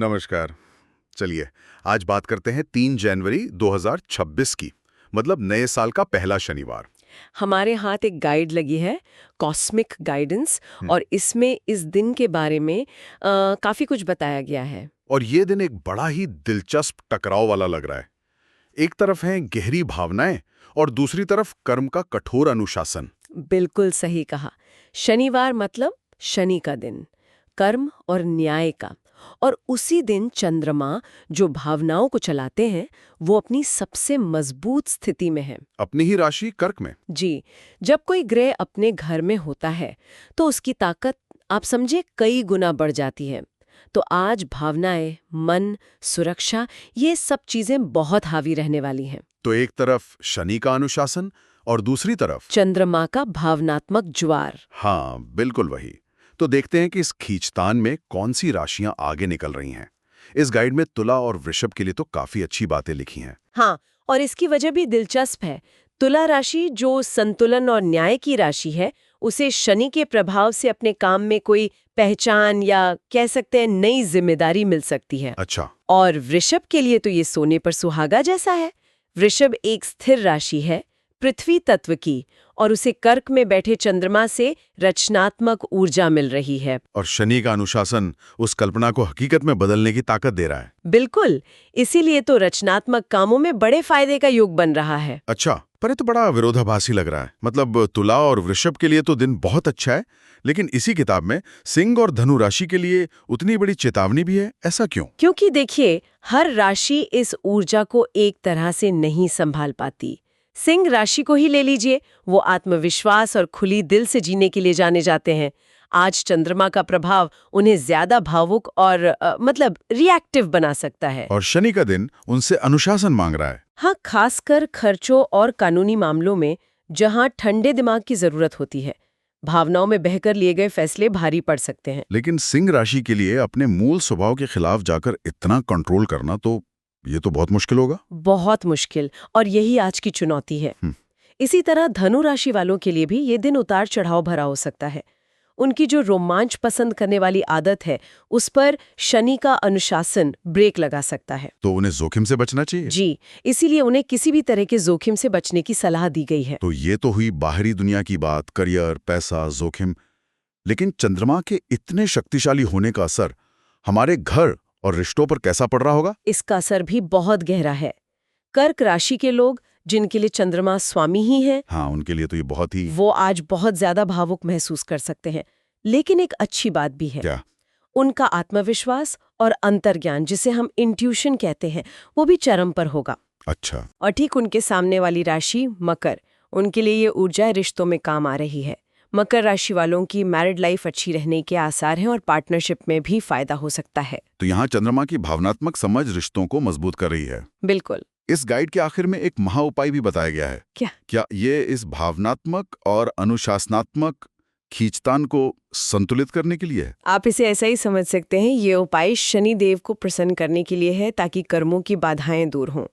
नमस्कार। चलिए, आज बात करते हैं 3 जनवरी 2026 की, मतलब नए साल का पहला शनिवार। हमारे हाथ एक गाइड लगी है, कॉस्मिक गाइडेंस, हम्म, और इसमें इस दिन के बारे में काफी कुछ बताया गया है। और ये दिन एक बड़ा ही दिलचस्प टकराव वाला लग रहा है। एक तरफ हैं गहरी भावनाएं और दूसरी तरफ कर्म का कठोर अनुशासन। बिल्कुल सही कहा। शनिवार मतलब शनि का दिन, कर्म और न्याय का। और उसी दिन चंद्रमा, जो भावनाओं को चलाते हैं, वो अपनी सबसे मजबूत स्थिति में है। अपनी ही राशि कर्क में। जी, जब कोई ग्रह अपने घर में होता है तो उसकी ताकत, आप समझे, कई गुना बढ़ जाती है। तो आज भावनाएं, मन, सुरक्षा, ये सब चीजें बहुत हावी रहने वाली हैं। तो एक तरफ शनि का अनुशासन और दूसरी तरफ चंद्रमा का भावनात्मक ज्वार। हाँ, बिल्कुल वही। तो देखते हैं कि इस खींचतान में कौन सी राशियां आगे निकल रही हैं। इस गाइड में तुला और वृषभ के लिए तो काफी अच्छी बातें लिखी हैं। हाँ, और इसकी वजह भी दिलचस्प है। तुला राशि, जो संतुलन और न्याय की राशि है, उसे शनि के प्रभाव से अपने काम में कोई पहचान, या कह सकते हैं नई जिम्मेदारी मिल सकती है। अच्छा। और वृषभ के लिए तो ये सोने पर सुहागा जैसा है। वृषभ एक स्थिर राशि है, पृथ्वी तत्व की, और उसे कर्क में बैठे चंद्रमा से रचनात्मक ऊर्जा मिल रही है। और शनि का अनुशासन उस कल्पना को हकीकत में बदलने की ताकत दे रहा है। बिल्कुल, इसीलिए तो रचनात्मक कामों में बड़े फायदे का योग बन रहा है। अच्छा, पर ये तो बड़ा विरोधाभासी लग रहा है। मतलब तुला और वृषभ के लिए तो दिन बहुत अच्छा है, लेकिन इसी किताब में सिंह और धनु राशि के लिए उतनी बड़ी चेतावनी भी है। ऐसा क्यों? क्योंकि देखिए, हर राशि इस ऊर्जा को एक तरह से नहीं संभाल पाती। सिंह राशि को ही ले लीजिए, वो आत्मविश्वास और खुली दिल से जीने के लिए जाने जाते हैं। आज चंद्रमा का प्रभाव उन्हें ज्यादा भावुक और मतलब रिएक्टिव बना सकता है। और शनि का दिन उनसे अनुशासन मांग रहा है। हाँ, खासकर खर्चों और कानूनी मामलों में, जहाँ ठंडे दिमाग की जरूरत होती है। भावनाओं में बहकर लिए गए फैसले भारी पड़ सकते हैं। लेकिन सिंह राशि के लिए अपने मूल स्वभाव के खिलाफ जाकर इतना कंट्रोल करना, तो ये तो बहुत मुश्किल होगा। बहुत मुश्किल, और यही आज की चुनौती है। इसी तरह धनु राशि वालों के लिए भी ये दिन उतार चढ़ाव भरा हो सकता है। उनकी जो रोमांच पसंद करने वाली आदत है, उस पर शनि का अनुशासन ब्रेक लगा सकता है। तो उन्हें जोखिम से बचना चाहिए। जी, इसीलिए उन्हें किसी भी तरह के जोखिम से बचने की सलाह दी गई है। तो ये तो हुई बाहरी दुनिया की बात, करियर, पैसा, जोखिम। लेकिन चंद्रमा के इतने शक्तिशाली होने का असर हमारे घर और रिश्तों पर कैसा पड़ रहा होगा? इसका असर भी बहुत गहरा है। कर्क राशि के लोग, जिनके लिए चंद्रमा स्वामी ही है, हाँ, उनके लिए तो ये बहुत ही। वो आज बहुत ज्यादा भावुक महसूस कर सकते हैं। लेकिन एक अच्छी बात भी है। क्या? उनका आत्मविश्वास और अंतर्ज्ञान, जिसे हम इंट्यूशन कहते हैं, वो भी चरम पर होगा। अच्छा। और ठीक उनके सामने वाली राशि मकर, उनके लिए ये ऊर्जा रिश्तों में काम आ रही है। मकर राशि वालों की मैरिड लाइफ अच्छी रहने के आसार हैं, और पार्टनरशिप में भी फायदा हो सकता है। तो यहाँ चंद्रमा की भावनात्मक समझ रिश्तों को मजबूत कर रही है। बिल्कुल। इस गाइड के आखिर में एक महा उपाय भी बताया गया है। क्या ये इस भावनात्मक और अनुशासनात्मक खींचतान को संतुलित करने के लिए है? आप इसे ऐसा ही समझ सकते हैं। ये उपाय शनि देव को प्रसन्न करने के लिए है, ताकि कर्मों की बाधाएं दूर हों।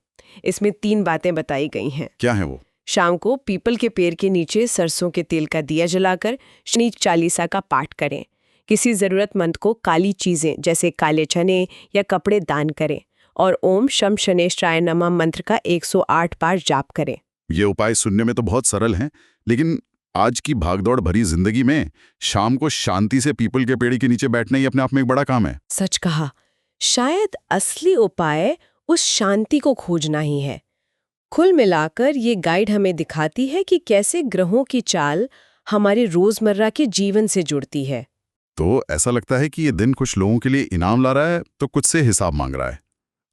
इसमें 3 बातें बताई गई हैं। क्या है वो? शाम को पीपल के पेड़ के नीचे सरसों के तेल का दिया जलाकर शनि चालीसा का पाठ करें। किसी जरूरतमंद को काली चीजें जैसे काले चने या कपड़े दान करें, और ओम शम शनेश्वराय नमः मंत्र का 108 बार जाप करें। ये उपाय सुनने में तो बहुत सरल हैं, लेकिन आज की भागदौड़ भरी जिंदगी में शाम को शांति से पीपल के पेड़ के नीचे बैठना ही अपने आप में एक बड़ा काम है। सच कहा। शायद असली उपाय उस शांति को खोजना ही है। कुल मिलाकर ये गाइड हमें दिखाती है कि कैसे ग्रहों की चाल हमारे रोजमर्रा के जीवन से जुड़ती है। तो ऐसा लगता है कि ये दिन कुछ लोगों के लिए इनाम ला रहा है, तो कुछ से हिसाब मांग रहा है।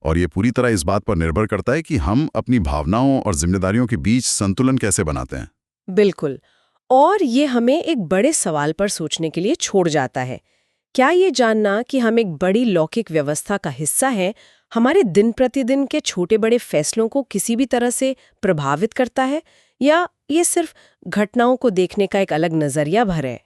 और ये पूरी तरह इस बात पर निर्भर करता है कि हम अपनी भावनाओं और जिम्मेदारियों के बीच संतुलन कैसे बनाते हैं। बिल्कुल। और ये हमें एक बड़े सवाल पर सोचने के लिए छोड़ जाता है। क्या ये जानना कि हम एक बड़ी लौकिक व्यवस्था का हिस्सा हैं, हमारे दिन प्रतिदिन के छोटे बड़े फैसलों को किसी भी तरह से प्रभावित करता है, या ये सिर्फ घटनाओं को देखने का एक अलग नजरिया भर है?